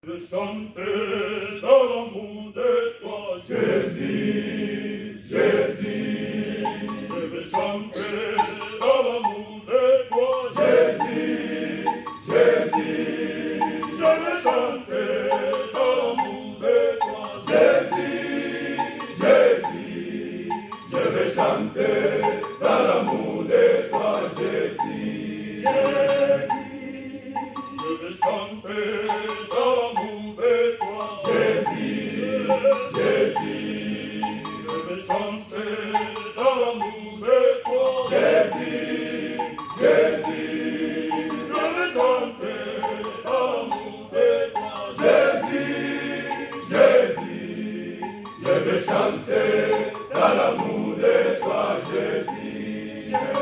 Je chantais dans l'amour de toi, Jésus, Jésus. Je vais chanter dans l'amour de toi, Jésus, Jésus. Je vais chanter dans l'amour de toi, Jésus, Jésus. Je vais chanter dans l'amour de toi, Jésus, Jésus. Je vais chanter dans l'amour de toi, Jésus, Jésus. Je vais chanter dans l'amour de toi, Jésus, Jésus. Je vais chanter dans l'amour de toi, Jésus, Jésus.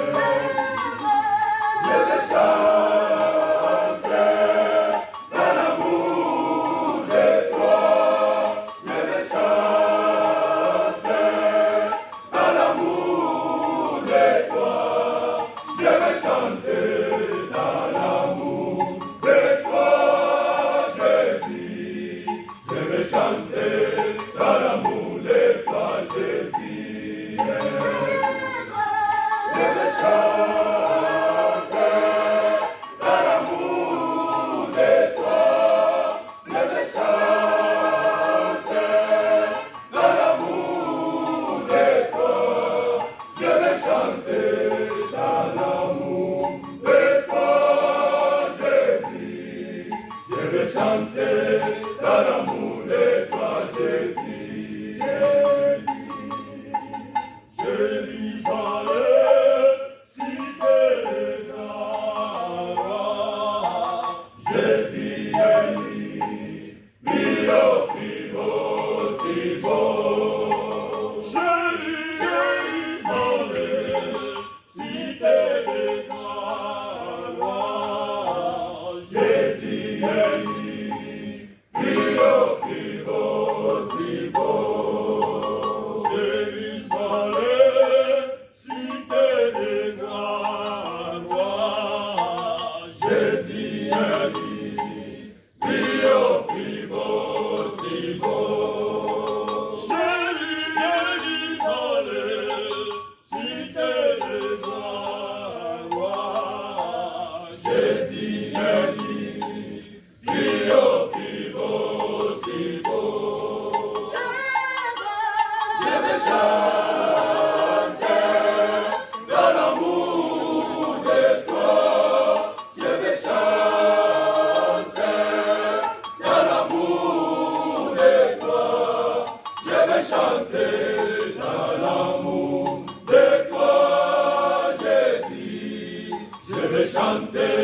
Je vais chanter dans l'amour de toi, Jésus, Jésus. Je vais chanter.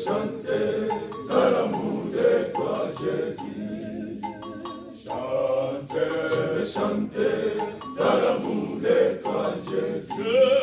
Chanter dans l'amour de toi, Jésus. Chanter dans l'amour de toi, Jésus.